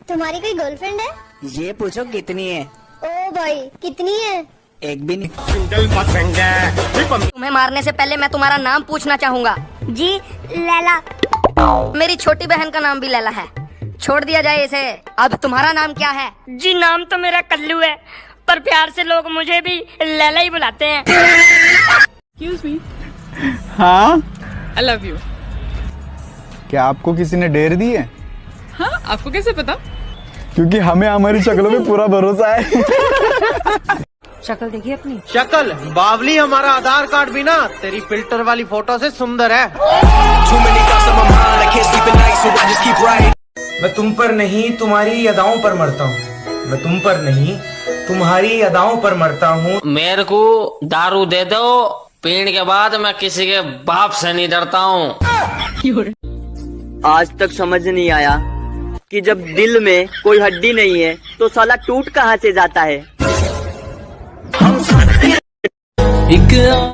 तुम्हारी कोई गर्लफ्रेंड है? ये पूछो कितनी है? ओ भाई कितनी है? एक भी नहीं। तुम्हें मारने से पहले मैं तुम्हारा नाम पूछना चाहूँगा। जी लैला। मेरी छोटी बहन का नाम भी लैला है, छोड़ दिया जाए इसे। अब तुम्हारा नाम क्या है? जी नाम तो मेरा कल्लू है, पर प्यार से लोग मुझे भी लैला ही बुलाते हैं। Excuse me. हाँ, I love you. क्या आपको किसी ने डेर दी है? हाँ, आपको कैसे पता? क्योंकि हमें हमारी शक्लों पे पूरा भरोसा है। शक्ल देखिए अपनी। शक्ल बावली, हमारा आधार कार्ड भी ना तेरी फिल्टर वाली फोटो से सुंदर है। मैं तुम पर नहीं तुम्हारी अदाओं पर मरता हूँ। मैं तुम पर नहीं तुम्हारी अदाओं पर मरता हूँ। मेरे को दारू दे दो, पीने के बाद मैं किसी के बाप से नहीं डरता हूँ। आज तक समझ नहीं आया कि जब दिल में कोई हड्डी नहीं है तो साला टूट कहाँ से जाता है।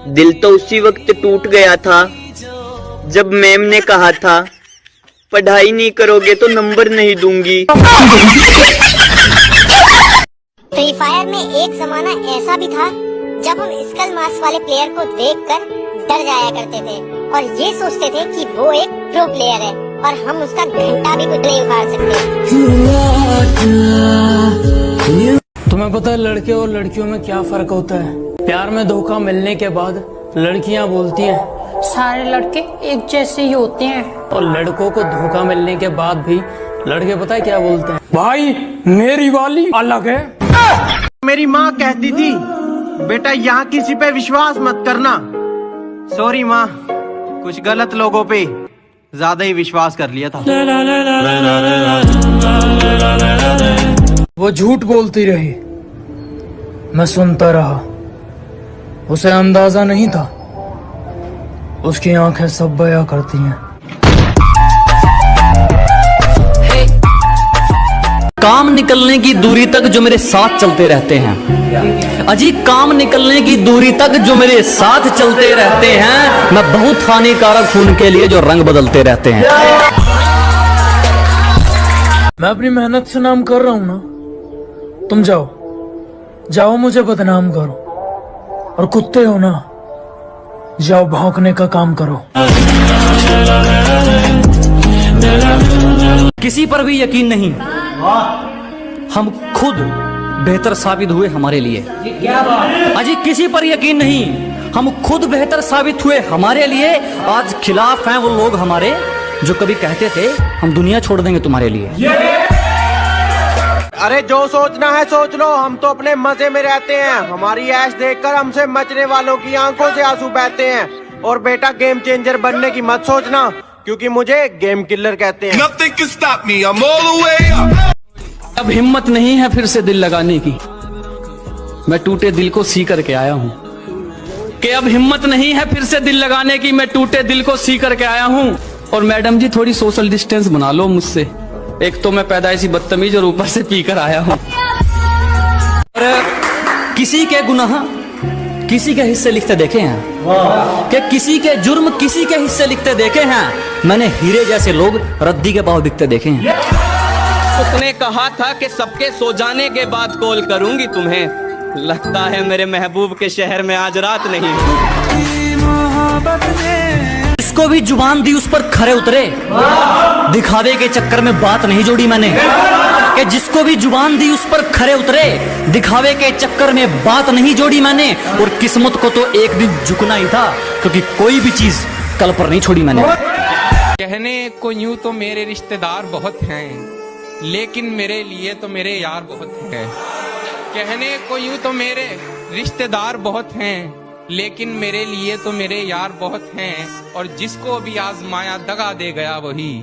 दिल तो उसी वक्त टूट गया था जब मैम ने कहा था पढ़ाई नहीं करोगे तो नंबर नहीं दूंगी। फ्री फायर में एक जमाना ऐसा भी था जब हम स्कल मार्क्स वाले प्लेयर को देखकर डर जाया करते थे और ये सोचते थे कि वो एक प्रो प्लेयर है और हम उसका घंटा भी कुछ नहीं उखाड़ सकते। तुम्हें पता है लड़के और लड़कियों में क्या फर्क होता है? प्यार में धोखा मिलने के बाद लड़कियां बोलती हैं सारे लड़के एक जैसे ही होते हैं, और लड़कों को धोखा मिलने के बाद भी लड़के पता है क्या बोलते हैं? भाई मेरी वाली अलग है। मेरी माँ कहती थी बेटा यहाँ किसी पे विश्वास मत करना। सॉरी माँ, कुछ गलत लोगों पे ज्यादा ही विश्वास कर लिया था। वो झूठ बोलती रही, मैं सुनता रहा। उसे अंदाजा नहीं था, उसकी आंखें सब बयां करती हैं। काम निकलने की दूरी तक जो मेरे साथ चलते रहते हैं, अजी काम निकलने की दूरी तक जो मेरे साथ चलते रहते हैं, मैं बहुत हानिकारक हूं उनके लिए जो रंग बदलते रहते हैं। मैं अपनी मेहनत से नाम कर रहा हूं ना, तुम जाओ जाओ मुझे बदनाम करो, और कुत्ते हो ना, जाओ भौंकने का काम करो। किसी पर भी यकीन नहीं, हम खुद बेहतर साबित हुए हमारे लिए। अजी किसी पर यकीन नहीं, हम खुद बेहतर साबित हुए हमारे लिए। आज खिलाफ हैं वो लोग हमारे जो कभी कहते थे हम दुनिया छोड़ देंगे तुम्हारे लिए। अरे जो सोचना है सोच लो, हम तो अपने मजे में रहते हैं। हमारी ऐश देखकर हमसे मचने वालों की आंखों से आंसू बहते हैं। और बेटा गेम चेंजर बनने की मत सोचना, क्योंकि मुझे गेम किलर कहते हैं। Nothing can stop me, I'm all the way up. अब हिम्मत नहीं है फिर से दिल लगाने की, मैं टूटे दिल को सी करके आया हूँ। कि अब हिम्मत नहीं है फिर से दिल लगाने की, मैं टूटे दिल को सी करके आया हूँ। और मैडम जी थोड़ी सोशल डिस्टेंस बना लो मुझसे, एक तो मैं पैदाइशी बदतमीज और ऊपर से पी कर आया हूँ। किसी के गुनाह किसी के हिस्से लिखते देखे हैं, कि किसी के जुर्म किसी के हिस्से लिखते देखे हैं। मैंने हीरे जैसे लोग रद्दी के भाव बिकते देखे हैं। उसने कहा था कि सबके सो जाने के बाद कॉल करूंगी तुम्हें, लगता है मेरे महबूब के शहर में आज रात नहीं। जिसको भी जुबान दी उस पर खरे उतरे, दिखावे के चक्कर में बात नहीं जोड़ी मैंने। कि जिसको भी जुबान दी उस पर खरे उतरे, दिखावे के चक्कर में बात नहीं जोड़ी मैंने। और किस्मत को तो एक दिन झुकना ही था, क्योंकि कोई भी चीज कल पर नहीं छोड़ी मैंने। कहने को यूं तो मेरे रिश्तेदार बहुत हैं, लेकिन मेरे लिए तो मेरे यार बहुत हैं। कहने को यूं तो मेरे रिश्तेदार बहुत हैं, लेकिन मेरे लिए तो मेरे यार बहुत हैं। और जिसको भी आजमाया दगा दे गया वही,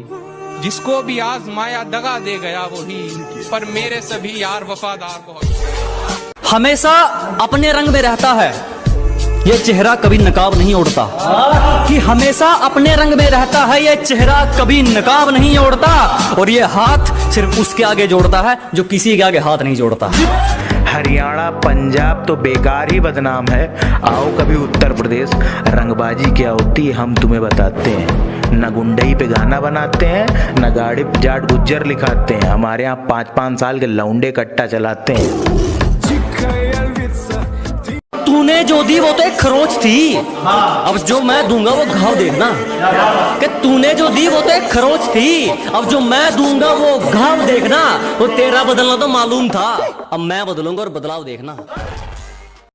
जिसको भी आजमाया दगा दे गया वही, पर मेरे सभी यार वफादार बहुत। हमेशा अपने रंग में रहता है ये चेहरा, कभी नकाब नहीं ओढ़ता। कि हमेशा अपने रंग में रहता है ये चेहरा, कभी नकाब नहीं ओढ़ता। और ये हाथ सिर्फ उसके आगे जोड़ता है जो किसी के आगे हाथ नहीं जोड़ता। हरियाणा पंजाब तो बेकार ही बदनाम है, आओ कभी उत्तर प्रदेश, रंगबाजी क्या होती है हम तुम्हें बताते हैं। न गुंडई पे गाना बनाते हैं, न गाड़ी पे जाट गुज्जर लिखाते हैं। हमारे यहाँ 5-5 साल के लौंडे कट्टा चलाते हैं। तूने जो दी वो तो एक खरोच थी, अब जो मैं दूंगा वो घाव देखना। कि तूने जो दी वो तो एक खरोच थी, अब जो मैं दूंगा वो घाव देखना। वो तेरा बदलना तो मालूम था, अब मैं बदलूंगा और बदलाव देखना।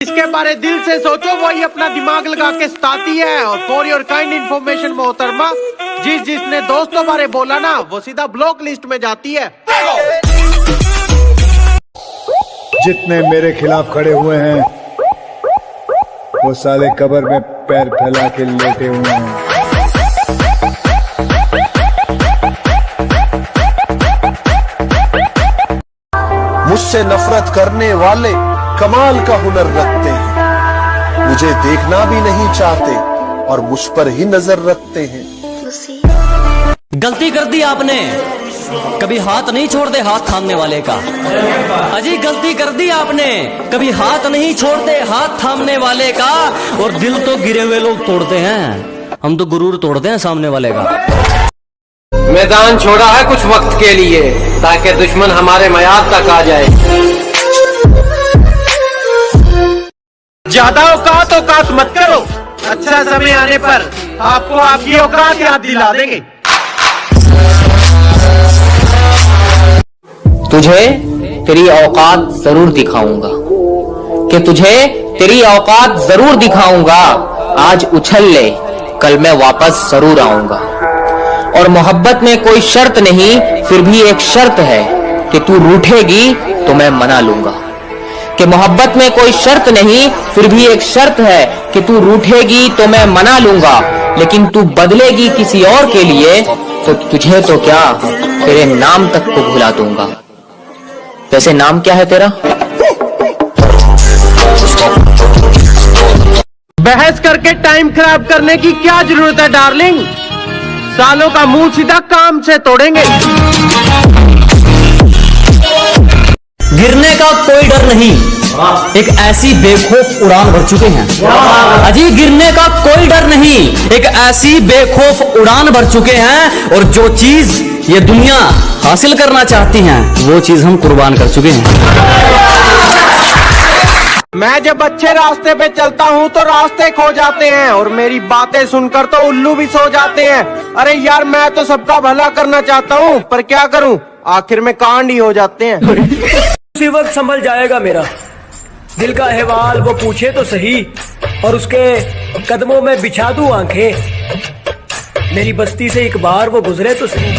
इसके बारे दिल से सोचो, वही अपना दिमाग लगा के सताती है। और फॉर योर काइंड इन्फॉर्मेशन मोहतरमा, जिसने दोस्तों बारे बोला ना, वो सीधा ब्लॉक लिस्ट में जाती है। जितने मेरे खिलाफ खड़े हुए हैं वो साले कब्र में पैर फैला के लेटे हुए हैं। मुझसे नफरत करने वाले कमाल का हुनर रखते हैं, मुझे देखना भी नहीं चाहते और मुझ पर ही नजर रखते हैं। गलती कर दी आपने, कभी हाथ नहीं छोड़ते हाथ थामने वाले का। अजी गलती कर दी आपने, कभी हाथ नहीं छोड़ते हाथ थामने वाले का। और दिल तो गिरे हुए लोग तोड़ते हैं, हम तो गुरूर तोड़ते हैं सामने वाले का। मैदान छोड़ा है कुछ वक्त के लिए, ताकि दुश्मन हमारे मयाद तक आ जाए। ज्यादा औकात मत करो, अच्छा समय आने पर आपको आपकी औकात याद दिला देंगे। तुझे तेरी औकात जरूर दिखाऊंगा, कि तुझे तेरी औकात जरूर दिखाऊंगा। आज उछल ले, कल मैं वापस जरूर आऊंगा। और मोहब्बत में कोई शर्त नहीं, फिर भी एक शर्त है कि तू रूठेगी तो मैं मना लूंगा। कि मोहब्बत में कोई शर्त नहीं, फिर भी एक शर्त है कि तू रूठेगी तो मैं मना लूंगा। लेकिन तू बदलेगी किसी और के लिए तो तुझे तो क्या, तेरे नाम तक को भुला दूंगा। वैसे नाम क्या है तेरा? बहस करके टाइम खराब करने की क्या जरूरत है डार्लिंग, सालों का मुंह सीधा काम से तोड़ेंगे। गिरने का कोई डर नहीं, एक ऐसी बेखौफ उड़ान भर चुके हैं। अजी गिरने का कोई डर नहीं, एक ऐसी बेखौफ उड़ान भर चुके हैं। और जो चीज ये दुनिया हासिल करना चाहती है, वो चीज हम कुर्बान कर चुके हैं। मैं जब अच्छे रास्ते पे चलता हूँ तो रास्ते खो जाते हैं, और मेरी बातें सुनकर तो उल्लू भी सो जाते हैं। अरे यार, मैं तो सबका भला करना चाहता हूँ, पर क्या करूँ, आखिर में कांड ही हो जाते हैं। उसी वक्त संभल जाएगा मेरा दिल का अहवाल, वो पूछे तो सही, और उसके कदमों में बिछा दूं आंखें। मेरी बस्ती से एक बार वो गुजरे तो सही।